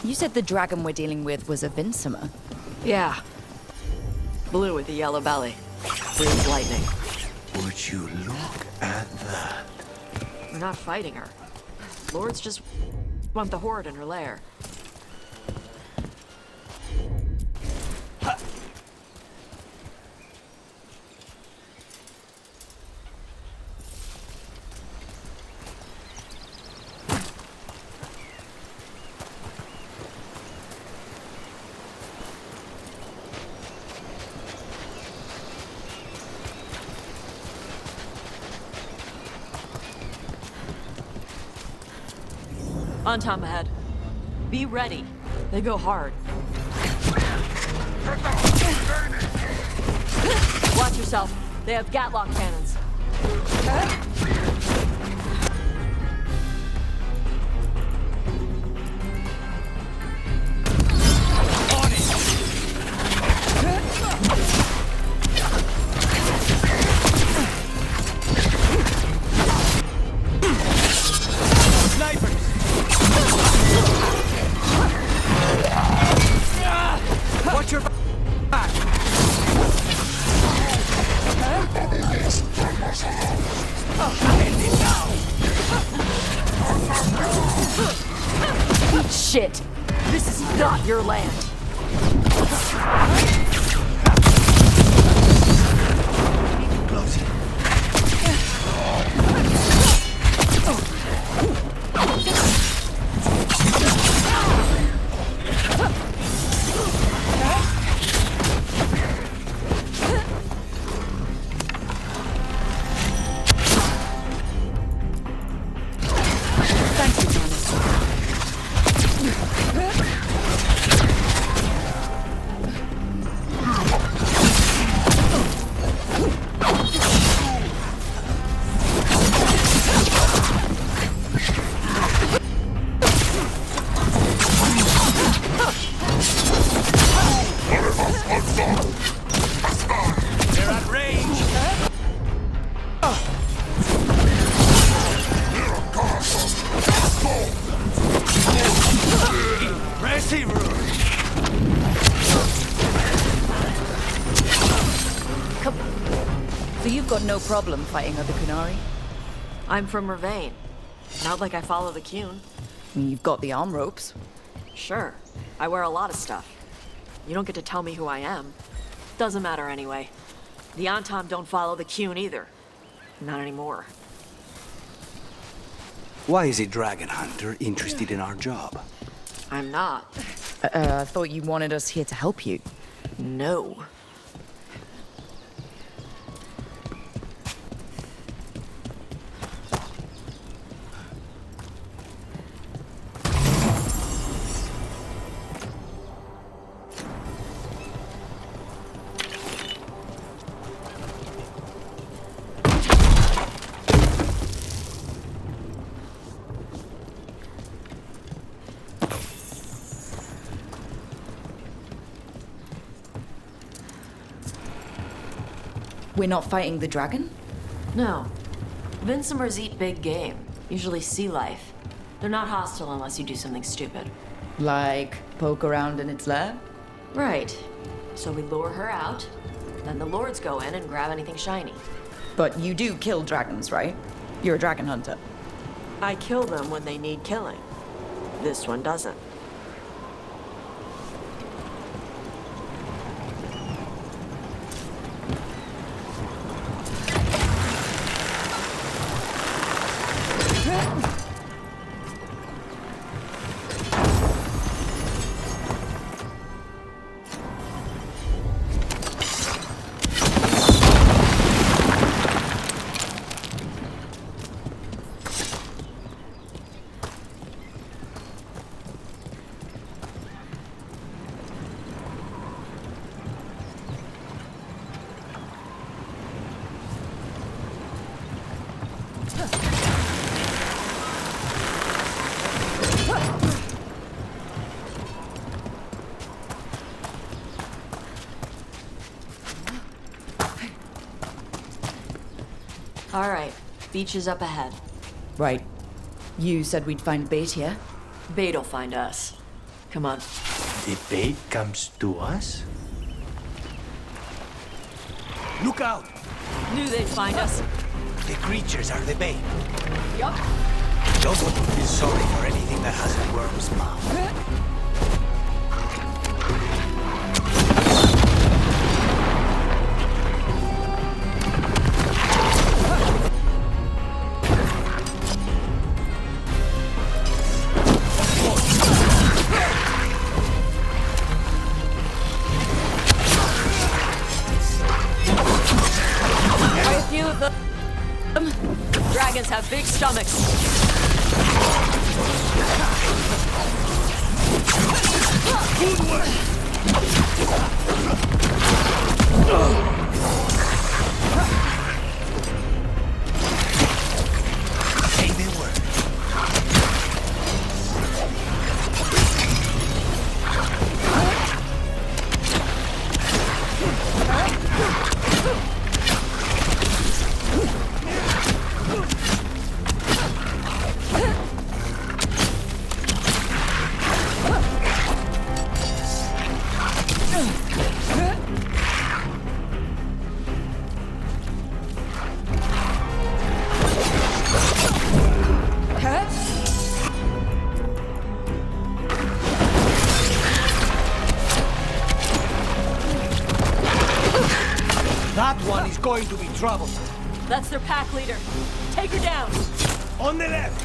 You said the dragon we're dealing with was a Vinsomer. Yeah. Blue with a yellow belly. Breathes lightning. Would you look at that? We're not fighting her. Lords just want the horde in her lair. On time ahead. Be ready. They go hard. Watch yourself. They have Gatlock cannons. Shit! This is not your land! Close it. So you've got no problem fighting other Kunari? I'm from Mervain. Not like I follow the Qun. You've got the arm ropes. Sure. I wear a lot of stuff. You don't get to tell me who I am. Doesn't matter anyway. The Antam don't follow the Qun either. Not anymore. Why is a dragon hunter interested in our job? I'm not. I thought you wanted us here to help you. No. We're not fighting the dragon? No. Vinsomers eat big game, usually sea life. They're not hostile unless you do something stupid. Like poke around in its lair? Right. So we lure her out, then the lords go in and grab anything shiny. But you do kill dragons, right? You're a dragon hunter. I kill them when they need killing. This one doesn't. All right, beach is up ahead. Right. You said we'd find bait here? Bait'll find us. Come on. The bait comes to us? Look out! Knew they'd find us. The creatures are the bait. Yup. Don't want to feel sorry for anything that has a worm's mouth. Dragons have big stomachs. Good work! Say the word. That one is going to be trouble. That's their pack leader. Take her down. On the left.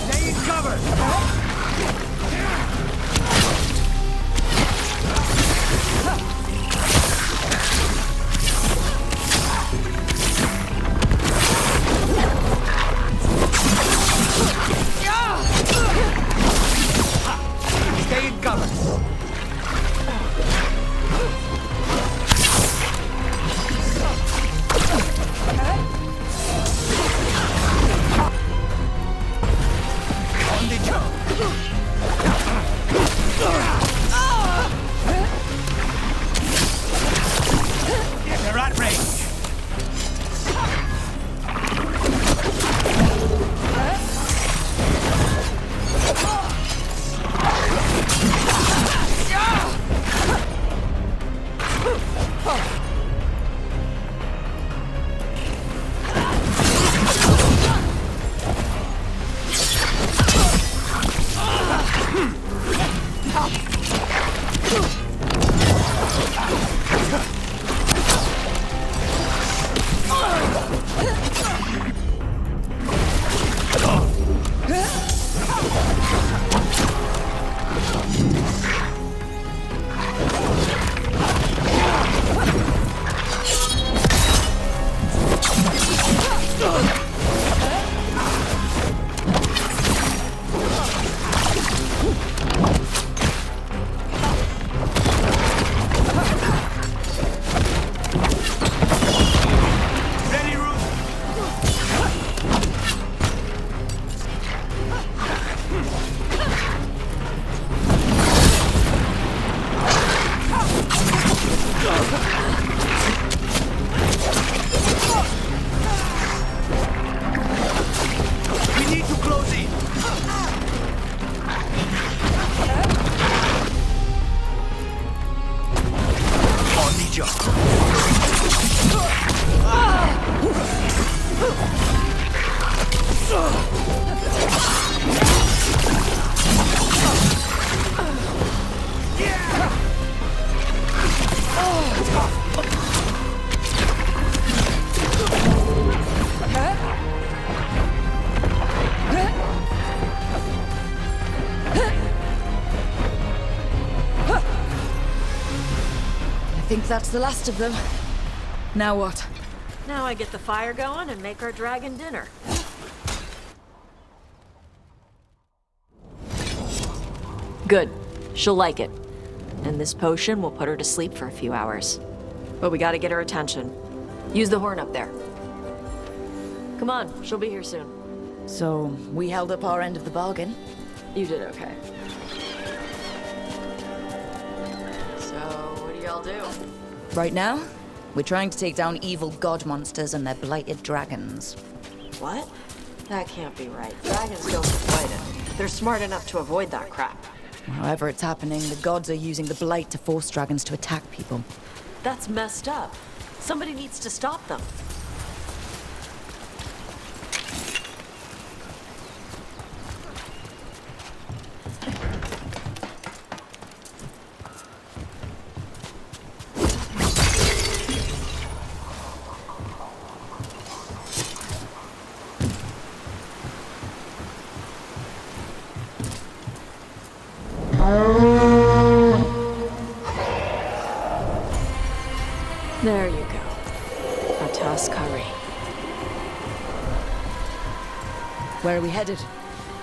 Stay in cover. Stay in cover. On the job. They're at range. Ready, Ruth? We need to close in. On the job. I think that's the last of them. Now what? Now I get the fire going and make our dragon dinner. Good. She'll like it. And this potion will put her to sleep for a few hours. But we gotta get her attention. Use the horn up there. Come on, she'll be here soon. So, we held up our end of the bargain. You did okay. So, what do y'all do? Right now, we're trying to take down evil god monsters and their blighted dragons. What? That can't be right. Dragons don't get blighted. They're smart enough to avoid that crap. However it's happening, the gods are using the blight to force dragons to attack people. That's messed up. Somebody needs to stop them. There you go. Atas Kari. Where are we headed?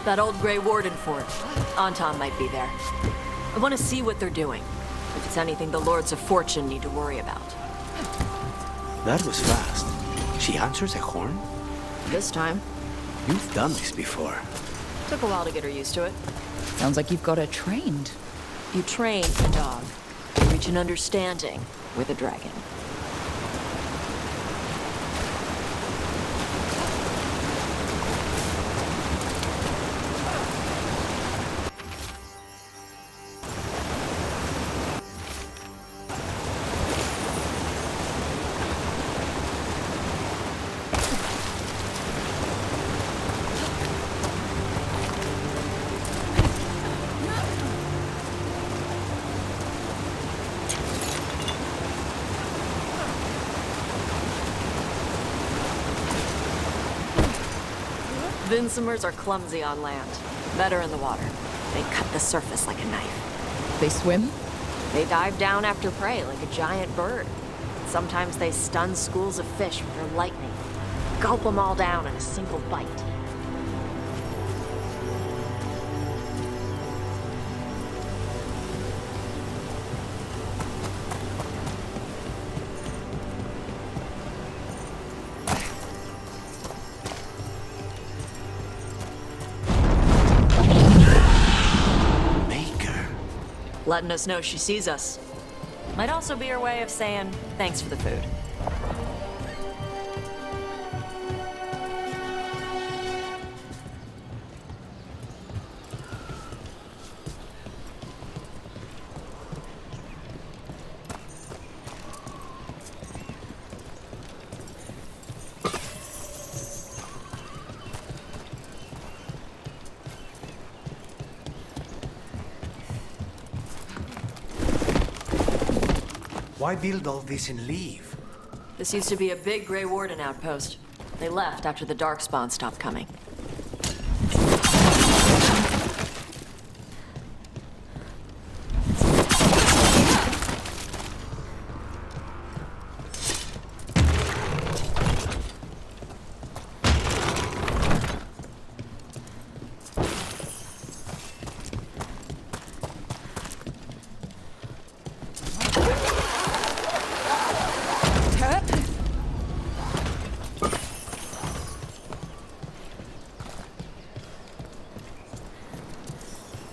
That old Grey Warden fort. Anton might be there. I want to see what they're doing. If it's anything the Lords of Fortune need to worry about. That was fast. She answers a horn? This time. You've done this before. Took a while to get her used to it. Sounds like you've got her trained. You train a dog. You reach an understanding with a dragon. Vinsomers are clumsy on land, better in the water. They cut the surface like a knife. They swim? They dive down after prey like a giant bird. Sometimes they stun schools of fish with their lightning. Gulp them all down in a single bite. Letting us know she sees us. Might also be her way of saying thanks for the food. Why build all this and leave? This used to be a big Grey Warden outpost. They left after the Darkspawn stopped coming.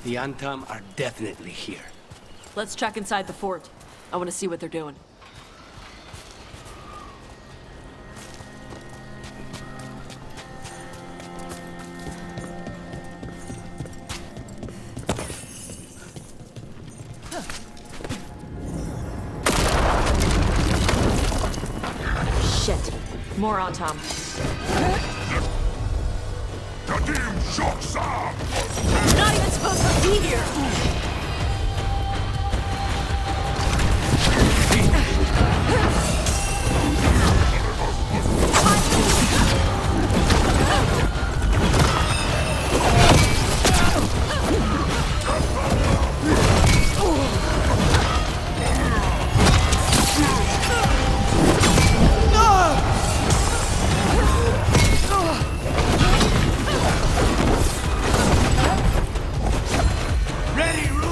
The Antam are definitely here. Let's check inside the fort. I want to see what they're doing. Shit. More on Tom. Not even supposed to be here! Ready, Rue?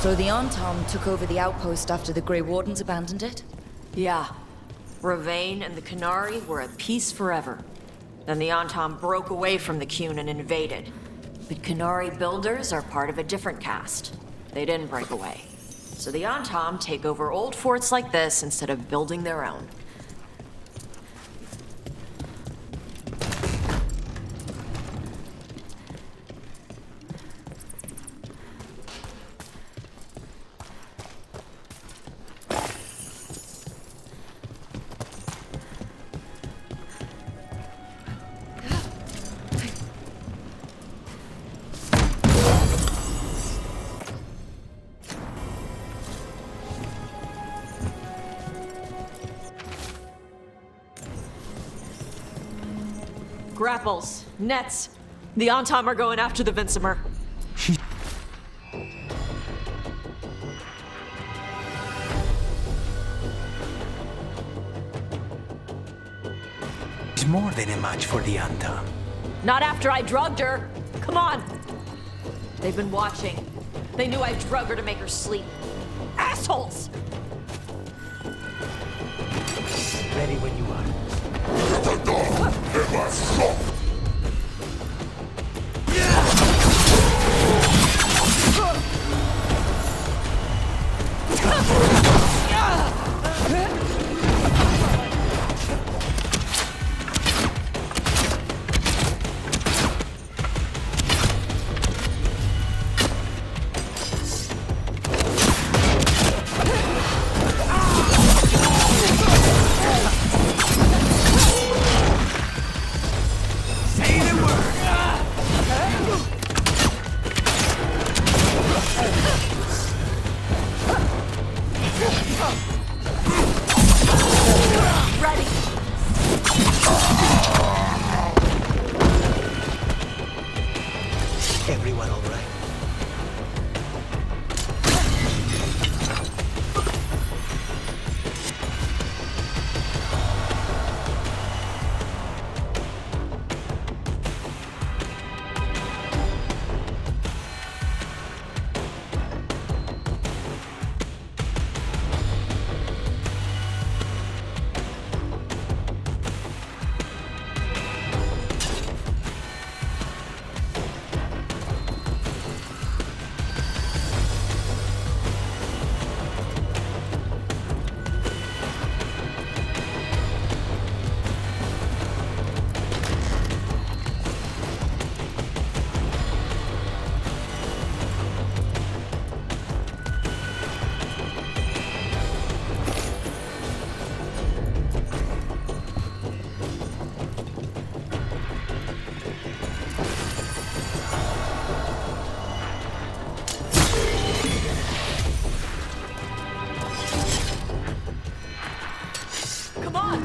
So the Antom took over the outpost after the Grey Wardens abandoned it? Yeah. Ravain and the Qunari were at peace forever. Then the Antom broke away from the Qun and invaded. But Qunari builders are part of a different caste. They didn't break away. So the Antom take over old forts like this instead of building their own. Grapples, nets. The Antom are going after the Vinsimer. She's more than a match for the Antom. Not after I drugged her. Come on. They've been watching. They knew I drugged her to make her sleep. Assholes! Ready when you are. Everyone all right? Come on!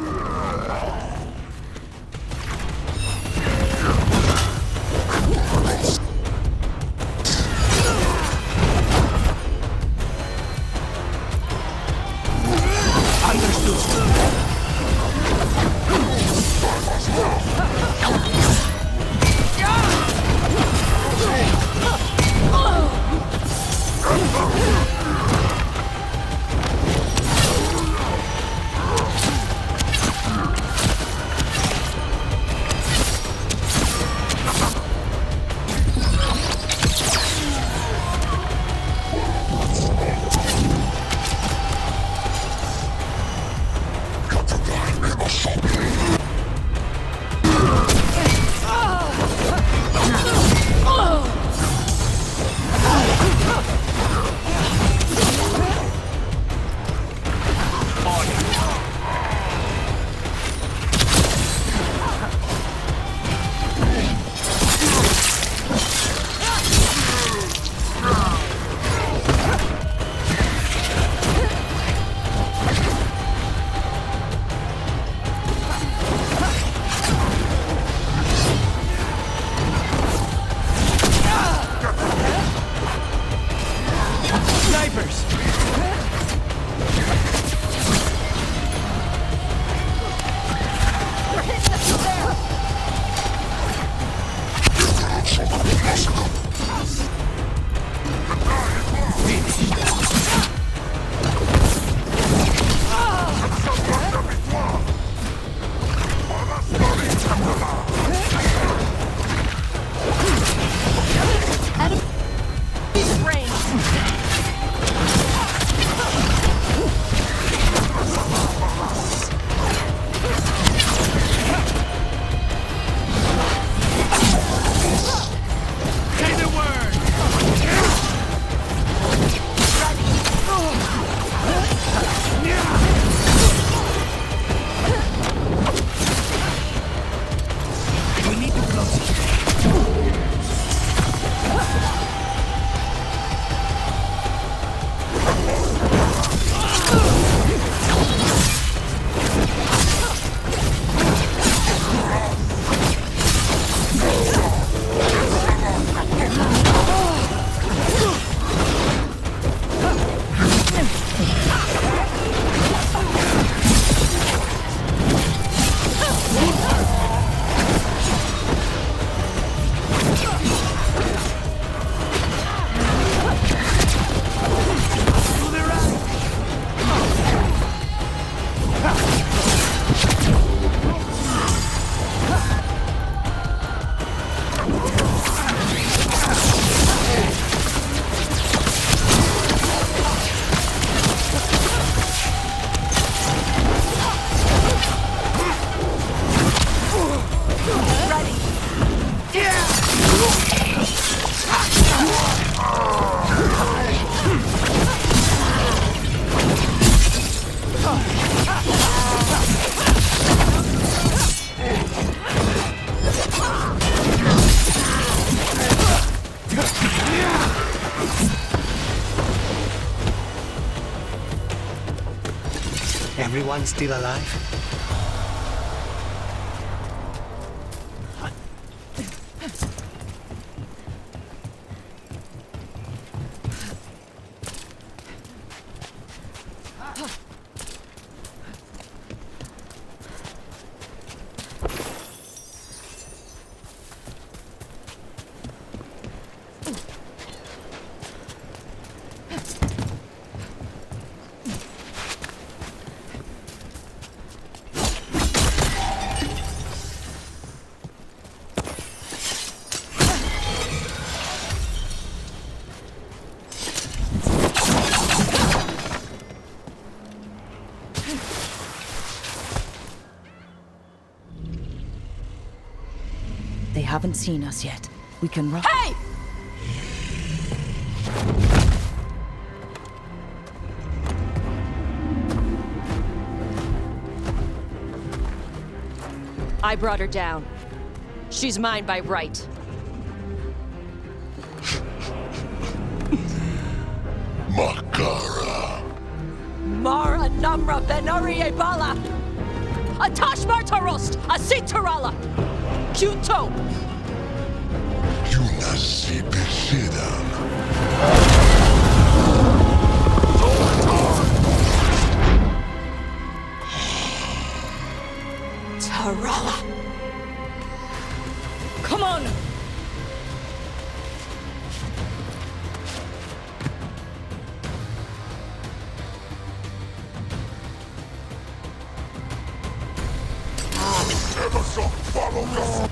anyone still alive? They haven't seen us yet. We can run. Hey! I brought her down. She's mine by right. Makara. Mara Namra Benari Bala! Atash Martarost! Asitarala! Kyuto! Yunasibishidam. Tarala! Come on! Emerson, follow me.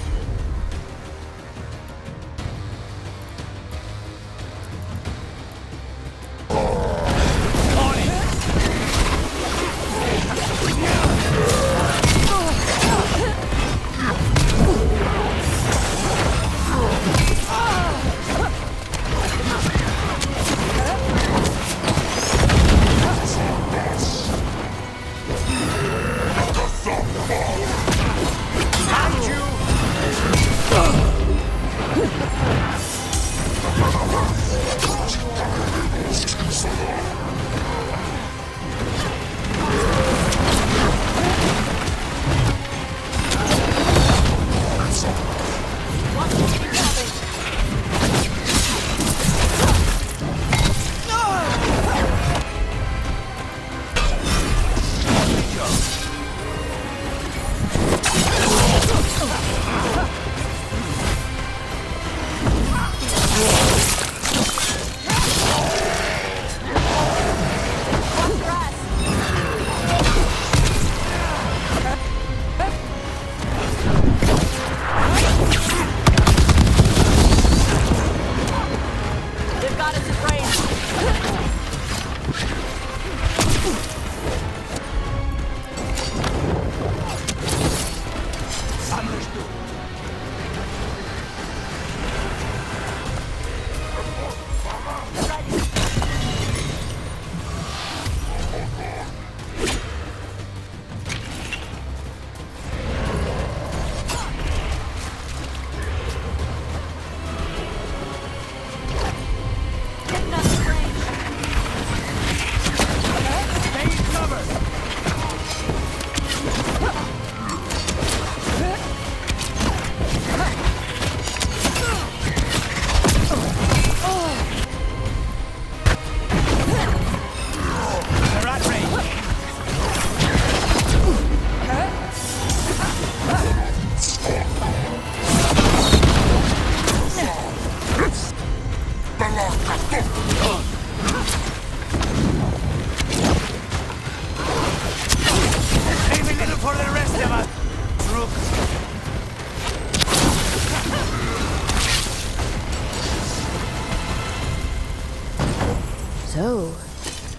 So,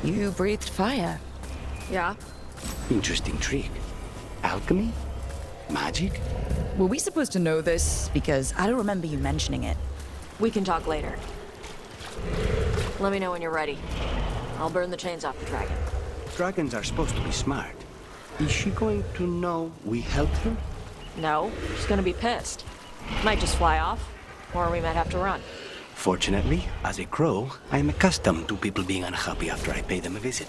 you breathed fire. Yeah? Interesting trick. Alchemy? Magic? Were we supposed to know this? Because I don't remember you mentioning it. We can talk later. Let me know when you're ready. I'll burn the chains off the dragon. Dragons are supposed to be smart. Is she going to know we helped her? No, she's gonna be pissed. Might just fly off, or we might have to run. Fortunately, as a crow, I am accustomed to people being unhappy after I pay them a visit.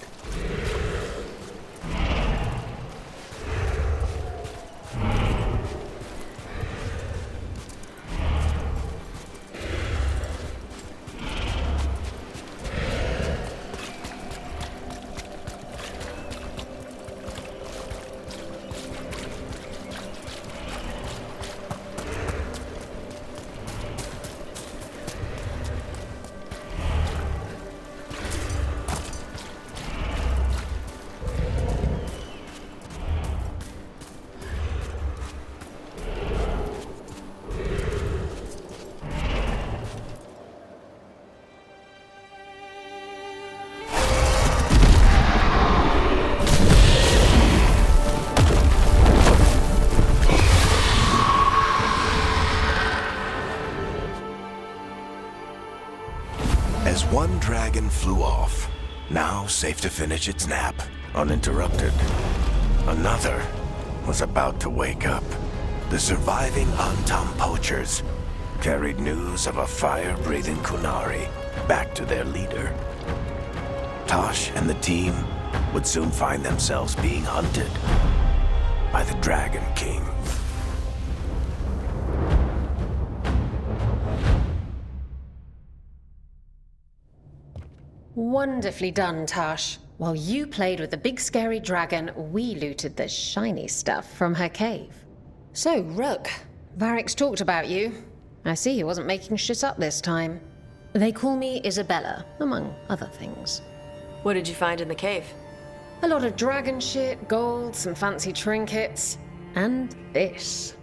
One dragon flew off, now safe to finish its nap, uninterrupted. Another was about to wake up. The surviving Antam poachers carried news of a fire-breathing Kunari back to their leader. Tosh and the team would soon find themselves being hunted by the Dragon King. Wonderfully done, Tash. While you played with the big scary dragon, we looted the shiny stuff from her cave. So, Rook, Varric's talked about you. I see he wasn't making shit up this time. They call me Isabella, among other things. What did you find in the cave? A lot of dragon shit, gold, some fancy trinkets, and this.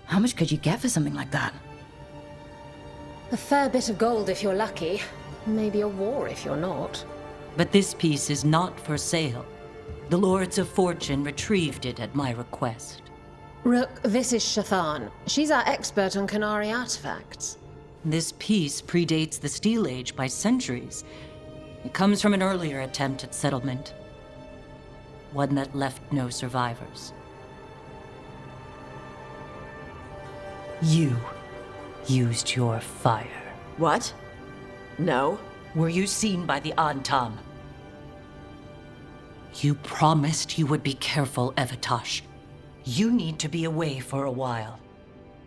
How much could you get for something like that? A fair bit of gold if you're lucky. Maybe a war if you're not. But this piece is not for sale. The Lords of Fortune retrieved it at my request. Rook, this is Shathan. She's our expert on Kunari artifacts. This piece predates the Steel Age by centuries. It comes from an earlier attempt at settlement. One that left no survivors. You used your fire. What? No. Were you seen by the Antam? You promised you would be careful, Evatosh. You need to be away for a while.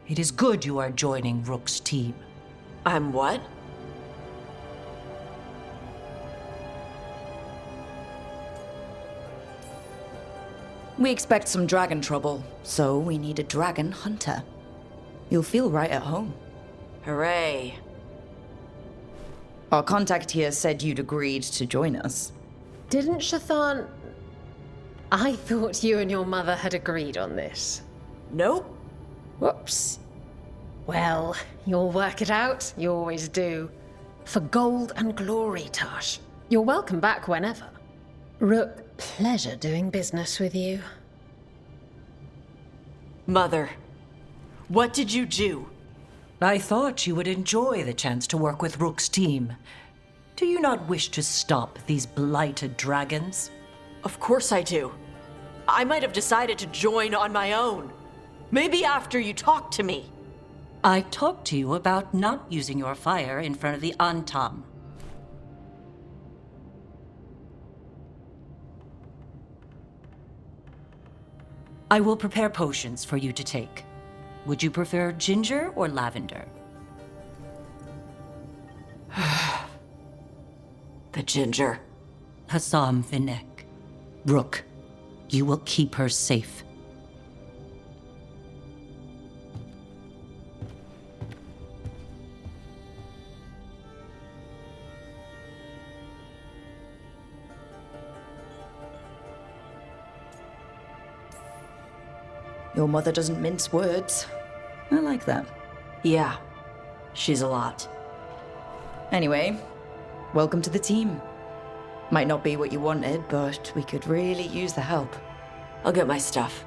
It is good you are joining Rook's team. I'm what? We expect some dragon trouble, so we need a dragon hunter. You'll feel right at home. Hooray. Our contact here said you'd agreed to join us. Didn't Shathan... I thought you and your mother had agreed on this. Nope. Whoops. Well, you'll work it out. You always do. For gold and glory, Tash. You're welcome back whenever. Rook, pleasure doing business with you. Mother, what did you do? I thought you would enjoy the chance to work with Rook's team. Do you not wish to stop these blighted dragons? Of course I do. I might have decided to join on my own. Maybe after you talked to me. I talked to you about not using your fire in front of the Antam. I will prepare potions for you to take. Would you prefer ginger or lavender? The ginger. Hassam Vinek. Rook, you will keep her safe. Your mother doesn't mince words. I like that. Yeah, she's a lot. Anyway, welcome to the team. Might not be what you wanted, but we could really use the help. I'll get my stuff.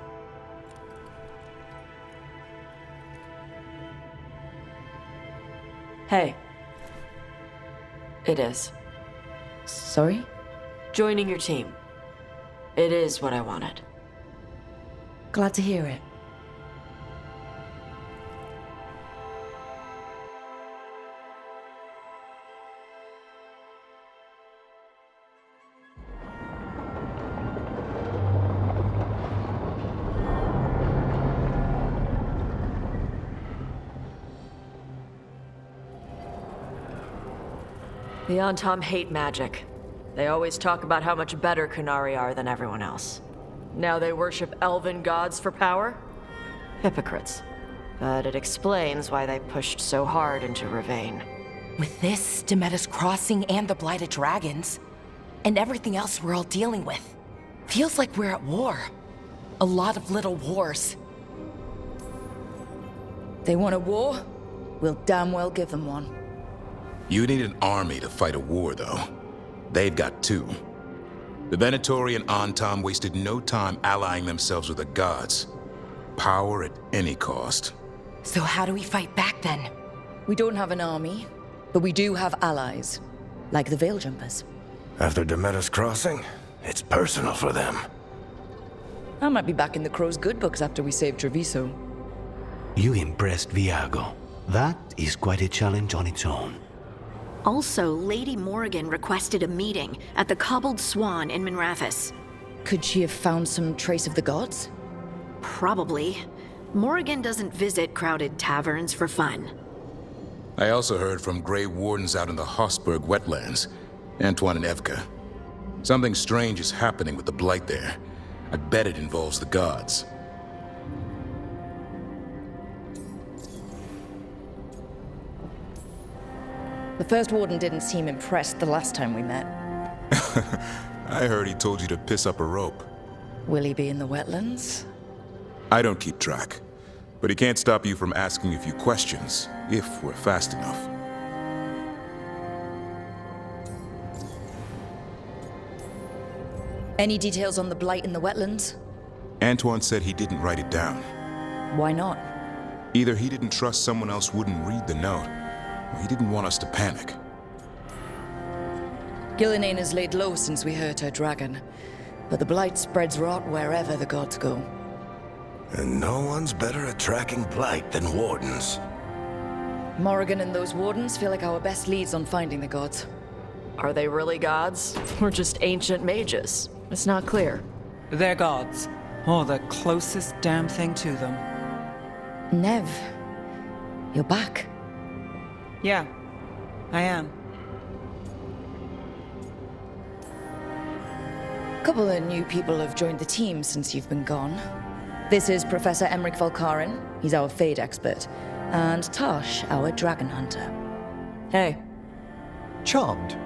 Hey. It is. Sorry? Joining your team. It is what I wanted. Glad to hear it. The Antom hate magic. They always talk about how much better Kunari are than everyone else. Now they worship elven gods for power? Hypocrites. But it explains why they pushed so hard into Ravane. With this, Demeter's Crossing and the Blighted Dragons, and everything else we're all dealing with, feels like we're at war. A lot of little wars. They want a war? We'll damn well give them one. You need an army to fight a war, though. They've got two. The Venatori and Antom wasted no time allying themselves with the gods. Power at any cost. So how do we fight back then? We don't have an army, but we do have allies. Like the Veil Jumpers. After Demeter's Crossing, it's personal for them. I might be back in the Crow's good books after we save Treviso. You impressed Viago. That is quite a challenge on its own. Also, Lady Morrigan requested a meeting at the Cobbled Swan in Minrathous. Could she have found some trace of the gods? Probably. Morrigan doesn't visit crowded taverns for fun. I also heard from Grey Wardens out in the Hossberg wetlands, Antoine and Evka. Something strange is happening with the Blight there. I bet it involves the gods. The first warden didn't seem impressed the last time we met. I heard he told you to piss up a rope. Will he be in the wetlands? I don't keep track, but he can't stop you from asking a few questions, if we're fast enough. Any details on the blight in the wetlands? Antoine said he didn't write it down. Why not? Either he didn't trust someone else wouldn't read the note, or he didn't want us to panic. Gillinane has laid low since we hurt her dragon, but the blight spreads rot wherever the gods go. And no one's better at tracking blight than wardens. Morrigan and those wardens feel like our best leads on finding the gods. Are they really gods? Or just ancient mages? It's not clear. They're gods, or the closest damn thing to them. Nev, you're back. Yeah, I am. A couple of new people have joined the team since you've been gone. This is Professor Emmerich Valkarin, he's our Fade expert, and Tosh, our Dragon Hunter. Hey. Charmed.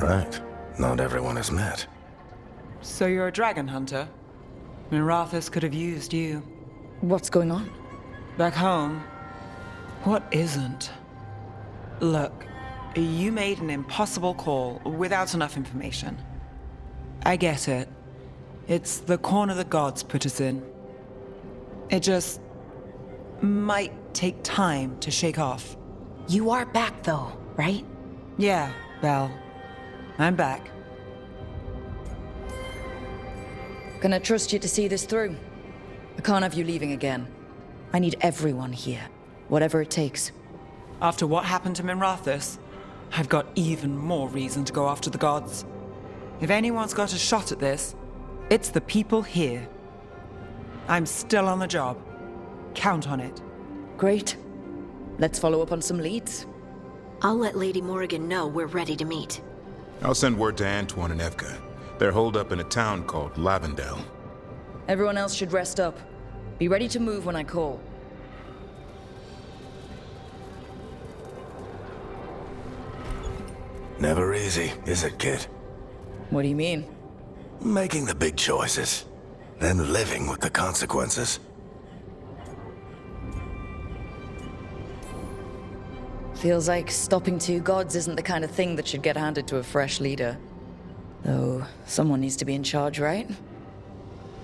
Right. Not everyone has met. So you're a dragon hunter? Minrathous could have used you. What's going on? Back home, what isn't? Look, you made an impossible call without enough information. I get it. It's the corner the gods put us in. It just might take time to shake off. You are back though, right? Yeah, Belle. I'm back. Can I trust you to see this through? I can't have you leaving again. I need everyone here, whatever it takes. After what happened to Minrathous, I've got even more reason to go after the gods. If anyone's got a shot at this, it's the people here. I'm still on the job. Count on it. Great. Let's follow up on some leads. I'll let Lady Morrigan know we're ready to meet. I'll send word to Antoine and Evka. They're holed up in a town called Lavendel. Everyone else should rest up. Be ready to move when I call. Never easy, is it, kid? What do you mean? Making the big choices, then living with the consequences. Feels like stopping two gods isn't the kind of thing that should get handed to a fresh leader. Though, someone needs to be in charge, right?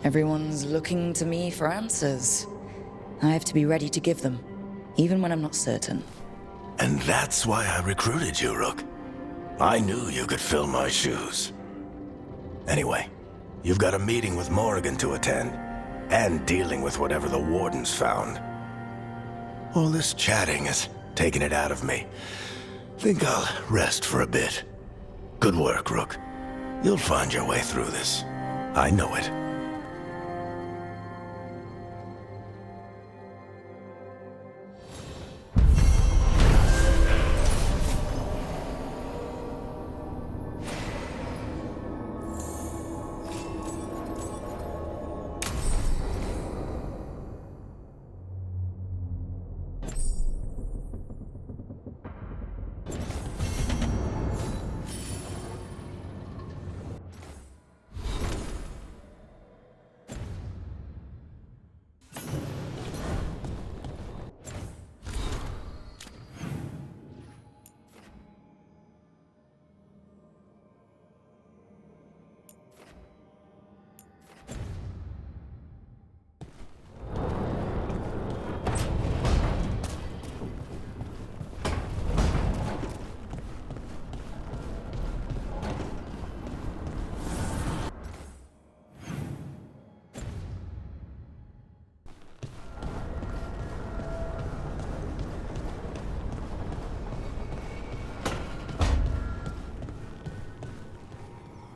Everyone's looking to me for answers. I have to be ready to give them, even when I'm not certain. And that's why I recruited you, Rook. I knew you could fill my shoes. Anyway, you've got a meeting with Morrigan to attend, and dealing with whatever the Warden's found. All this chatting is taking it out of me. Think I'll rest for a bit. Good work, Rook. You'll find your way through this. I know it.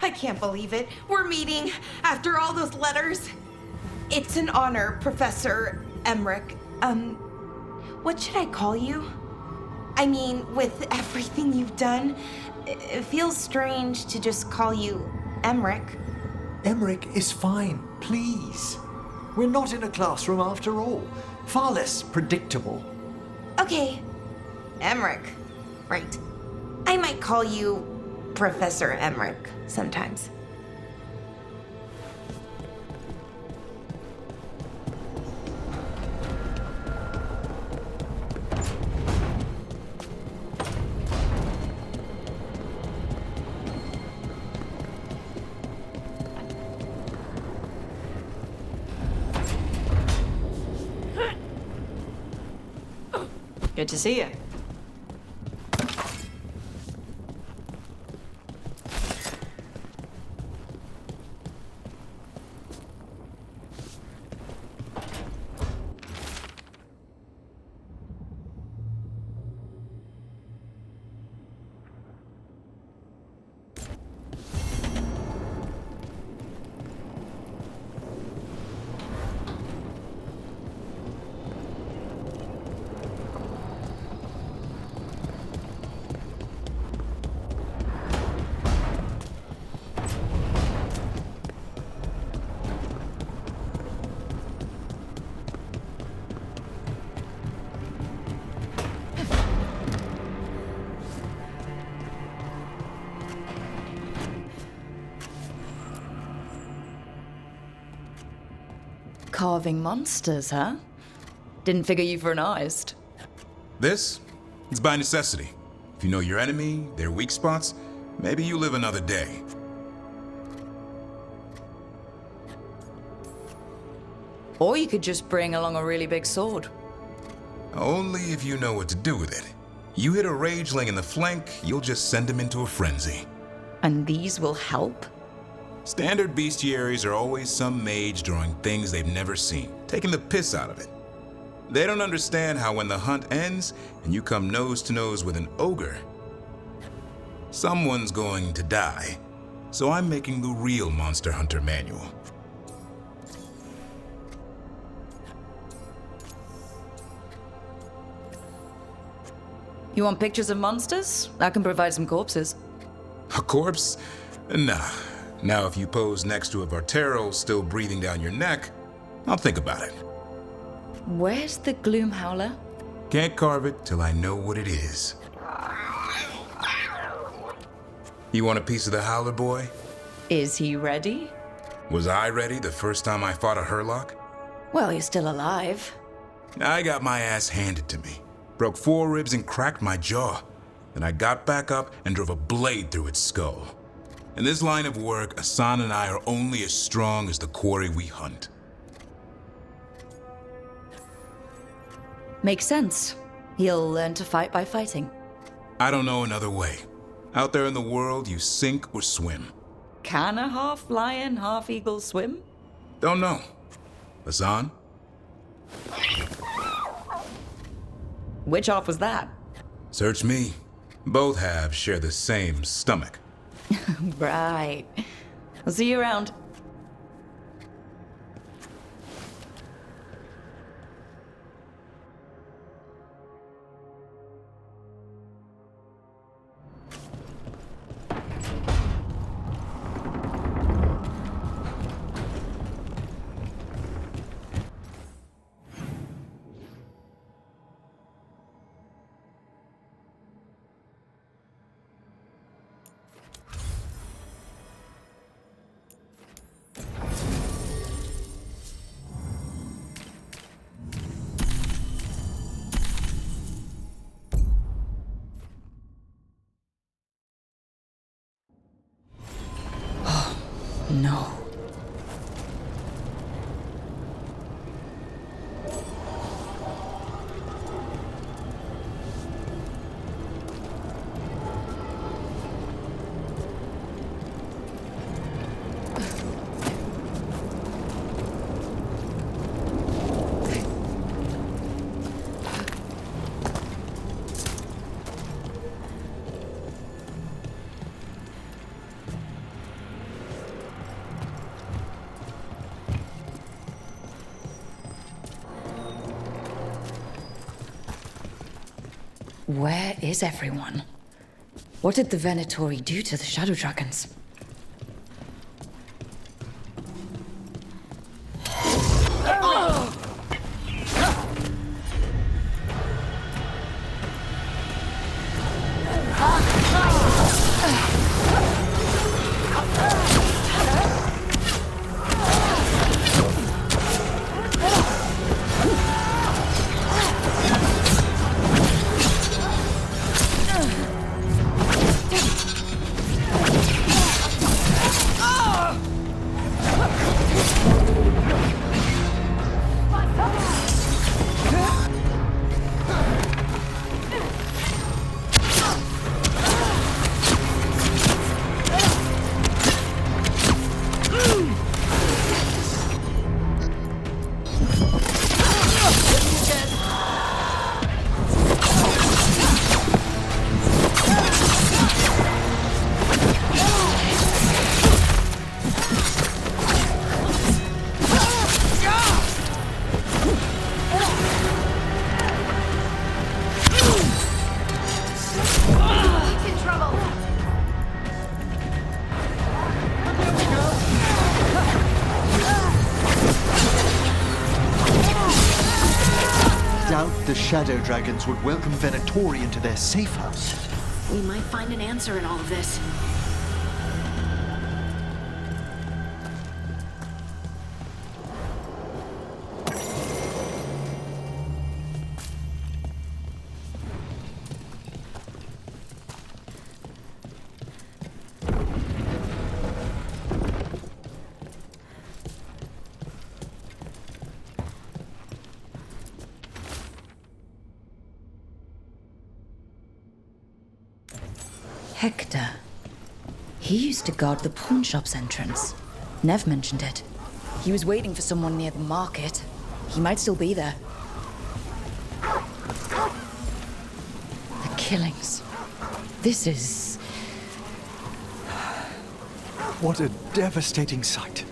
I can't believe it. We're meeting after all those letters. It's an honor, Professor Emmerich. What should I call you? I mean, with everything you've done, it feels strange to just call you Emmerich. Emmerich is fine, please. We're not in a classroom after all. Far less predictable. Okay, Emmerich. Right. I might call you Professor Emmerich sometimes. Good to see you. Carving monsters, huh? Didn't figure you for an artist. This? It's by necessity. If you know your enemy, their weak spots, maybe you live another day. Or you could just bring along a really big sword. Only if you know what to do with it. You hit a rageling in the flank, you'll just send him into a frenzy. And these will help? Standard bestiaries are always some mage drawing things they've never seen, taking the piss out of it. They don't understand how when the hunt ends and you come nose to nose with an ogre, someone's going to die. So I'm making the real Monster Hunter manual. You want pictures of monsters? I can provide some corpses. A corpse? Nah. Now if you pose next to a Vartero still breathing down your neck, I'll think about it. Where's the Gloom Howler? Can't carve it till I know what it is. You want a piece of the Howler boy? Is he ready? Was I ready the first time I fought a Hurlock? Well, you're still alive. I got my ass handed to me. Broke 4 ribs and cracked my jaw. Then I got back up and drove a blade through its skull. In this line of work, Asan and I are only as strong as the quarry we hunt. Makes sense. He'll learn to fight by fighting. I don't know another way. Out there in the world, you sink or swim. Can a half lion, half eagle swim? Don't know. Hassan? Which half was that? Search me. Both halves share the same stomach. Right. I'll see you around. No. Where is everyone? What did the Venatori do to the Shadow Dragons? The Shadow Dragons would welcome Venatori into their safe house. We might find an answer in all of this. Hector. He used to guard the pawn shop's entrance. Nev mentioned it. He was waiting for someone near the market. He might still be there. The killings. This is... What a devastating sight.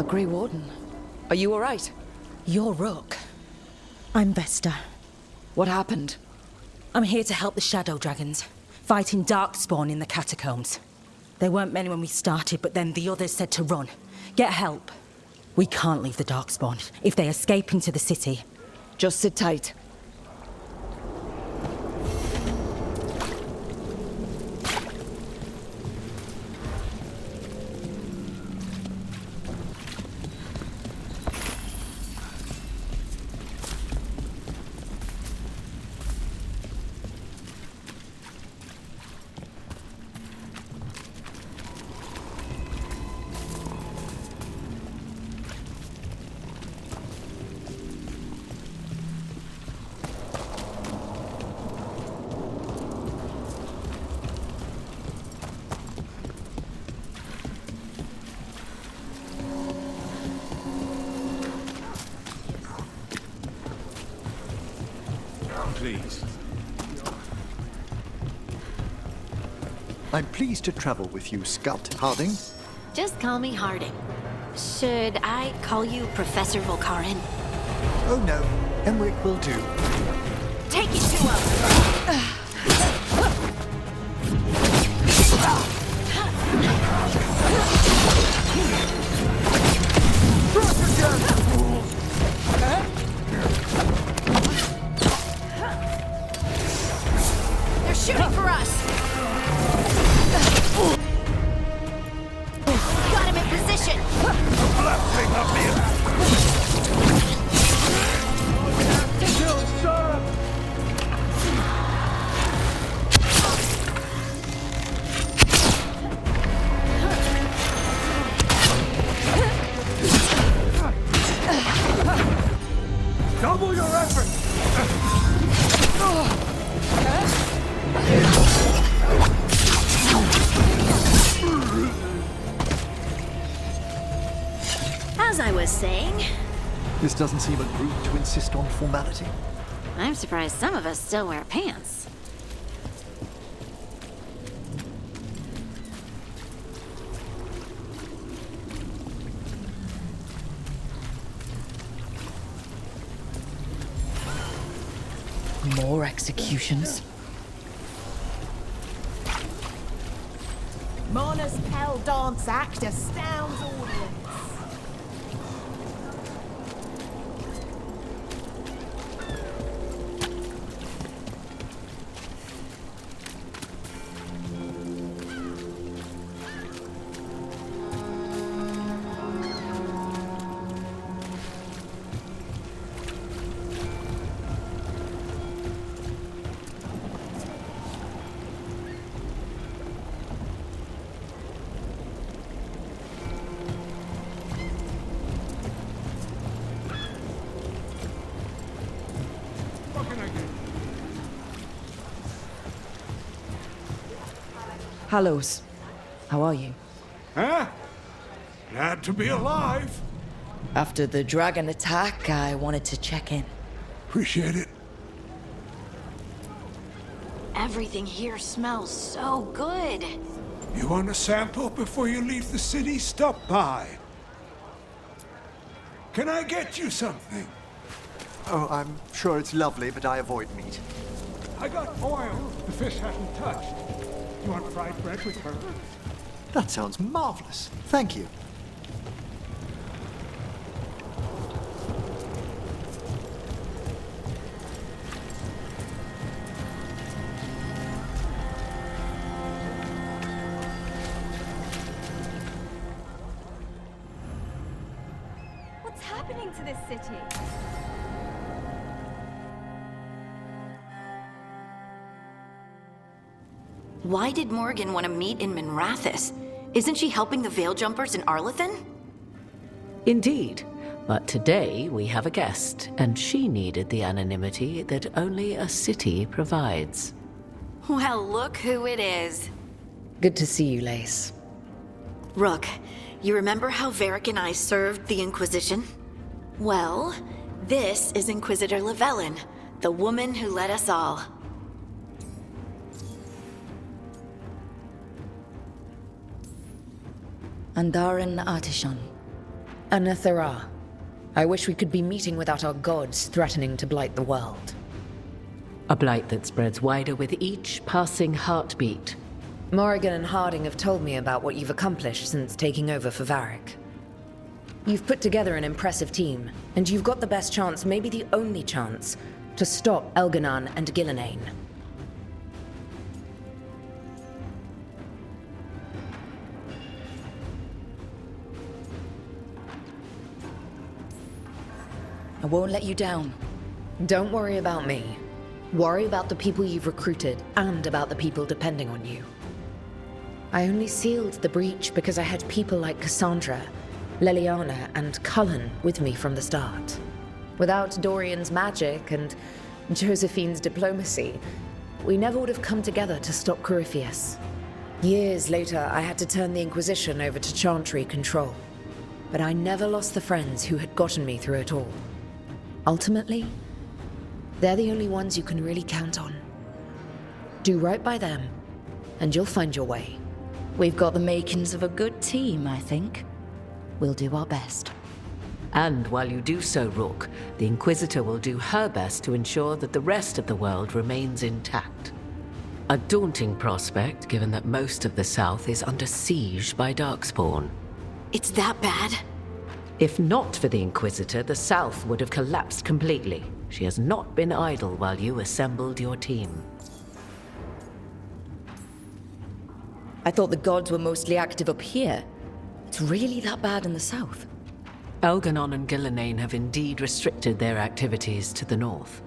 Grey Warden, are you all right? You're Rook. I'm Vesta. What happened? I'm here to help the Shadow Dragons, fighting Darkspawn in the catacombs. There weren't many when we started, but then the others said to run. Get help. We can't leave the Darkspawn. If they escape into the city... Just sit tight. I'm pleased to travel with you, Scout Harding. Just call me Harding. Should I call you Professor Volkarin? Oh no, Emmerich will do. Take it to him! They're shooting for us! Got him in position! Blasting up here! Double your effort! As I was saying, This doesn't seem a group to insist on formality. I'm surprised some of us still wear pants. More executions? Mona's Pell Dance Act astounds audience. Hallows. How are you? Huh? Glad to be alive. After the dragon attack, I wanted to check in. Appreciate it. Everything here smells so good. You want a sample before you leave the city? Stop by. Can I get you something? Oh, I'm sure it's lovely, but I avoid meat. I got oil the fish hasn't touched. You want fried bread with her? That sounds marvelous. Thank you. What's happening to this city? Why did Morgan want to meet in Minrathous? Isn't she helping the Veil Jumpers in Arlethan? Indeed. But today we have a guest, and she needed the anonymity that only a city provides. Well, look who it is. Good to see you, Lace. Rook, you remember how Varric and I served the Inquisition? Well, this is Inquisitor Llewellyn, the woman who led us all. Andaran Artishan. Anathara. I wish we could be meeting without our gods threatening to blight the world. A blight that spreads wider with each passing heartbeat. Morrigan and Harding have told me about what you've accomplished since taking over for Varric. You've put together an impressive team, and you've got the best chance, maybe the only chance, to stop Elganan and Gillenane. I won't let you down. Don't worry about me. Worry about the people you've recruited, and about the people depending on you. I only sealed the breach because I had people like Cassandra, Leliana, and Cullen with me from the start. Without Dorian's magic and Josephine's diplomacy, we never would have come together to stop Corypheus. Years later, I had to turn the Inquisition over to Chantry control. But I never lost the friends who had gotten me through it all. Ultimately, they're the only ones you can really count on. Do right by them, and you'll find your way. We've got the makings of a good team, I think. We'll do our best. And while you do so, Rook, the Inquisitor will do her best to ensure that the rest of the world remains intact. A daunting prospect, given that most of the South is under siege by Darkspawn. It's that bad? If not for the Inquisitor, the South would have collapsed completely. She has not been idle while you assembled your team. I thought the gods were mostly active up here. It's really that bad in the south? Elganon and Gillenane have indeed restricted their activities to the north.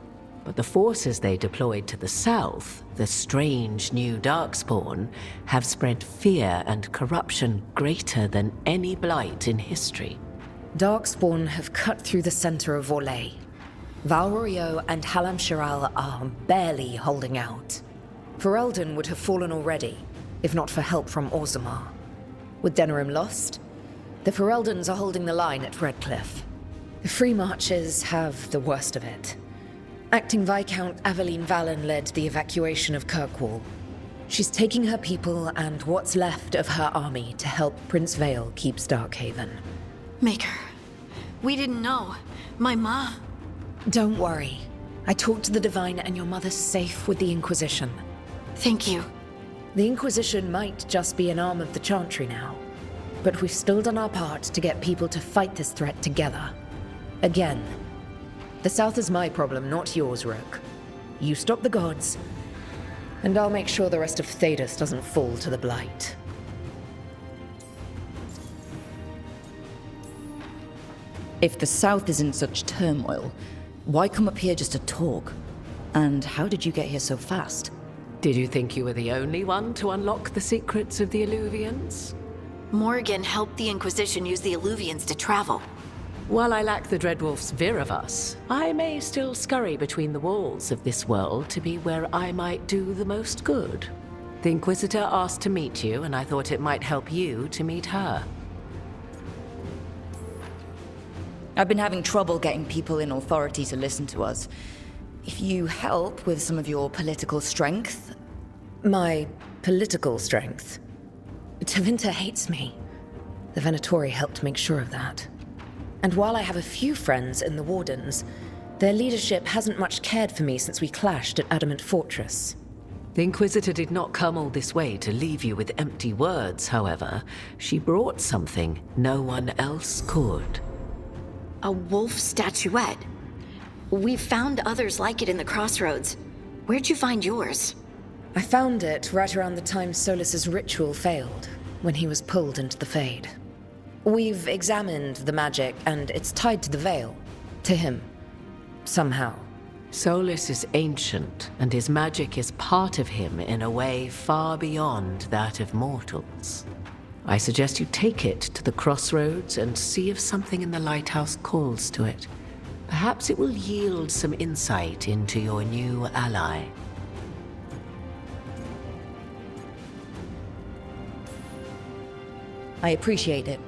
But the forces they deployed to the south, the strange new Darkspawn, have spread fear and corruption greater than any blight in history. Darkspawn have cut through the center of Orlais. Valrorio and Halam Shiral are barely holding out. Ferelden would have fallen already, if not for help from Orzammar. With Denerim lost, the Fereldans are holding the line at Redcliffe. The Free Marchers have the worst of it. Acting Viscount Aveline Valen led the evacuation of Kirkwall. She's taking her people and what's left of her army to help Prince Vale keep Starkhaven. Maker, we didn't know. My ma... Don't worry. I talked to the Divine and your mother's safe with the Inquisition. Thank you. The Inquisition might just be an arm of the Chantry now, but we've still done our part to get people to fight this threat together. Again, the South is my problem, not yours, Rook. You stop the gods, and I'll make sure the rest of Thedas doesn't fall to the Blight. If the South is in such turmoil, why come up here just to talk? And how did you get here so fast? Did you think you were the only one to unlock the secrets of the Illuvians? Morgan helped the Inquisition use the Illuvians to travel. While I lack the Dreadwolf's Viravus, I may still scurry between the walls of this world to be where I might do the most good. The Inquisitor asked to meet you, and I thought it might help you to meet her. I've been having trouble getting people in authority to listen to us. If you help with some of your political strength... My political strength? Tevinter hates me. The Venatori helped make sure of that. And while I have a few friends in the Wardens, their leadership hasn't much cared for me since we clashed at Adamant Fortress. The Inquisitor did not come all this way to leave you with empty words, however. She brought something no one else could. A wolf statuette. We've found others like it in the crossroads. Where'd you find yours? I found it right around the time Solus's ritual failed, when he was pulled into the Fade. We've examined the magic, and it's tied to the Veil. To him. Somehow. Solus is ancient, and his magic is part of him in a way far beyond that of mortals. I suggest you take it to the crossroads and see if something in the lighthouse calls to it. Perhaps it will yield some insight into your new ally. I appreciate it.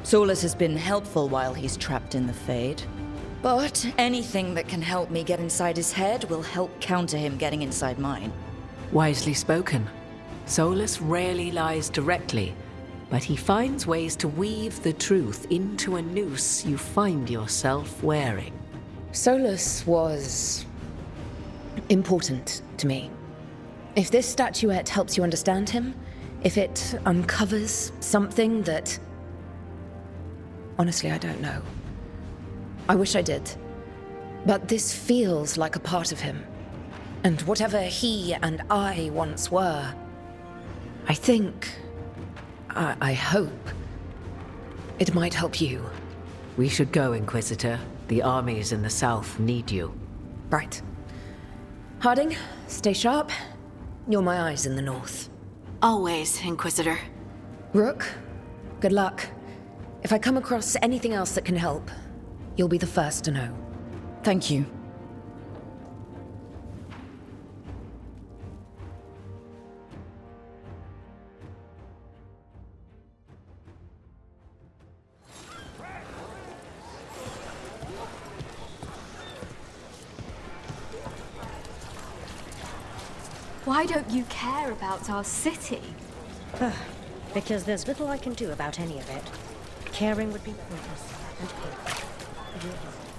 Solus has been helpful while he's trapped in the Fade. But anything that can help me get inside his head will help counter him getting inside mine. Wisely spoken. Solus rarely lies directly, but he finds ways to weave the truth into a noose you find yourself wearing. Solus was... important to me. If this statuette helps you understand him, if it uncovers something that... Honestly, I don't know. I wish I did. But this feels like a part of him. And whatever he and I once were, I think... I hope... it might help you. We should go, Inquisitor. The armies in the south need you. Right. Harding, stay sharp. You're my eyes in the north. Always, Inquisitor. Rook, good luck. If I come across anything else that can help, you'll be the first to know. Thank you. Why Why don't you care about our city? Because there's little I can do about any of it. Caring would be pointless and painful.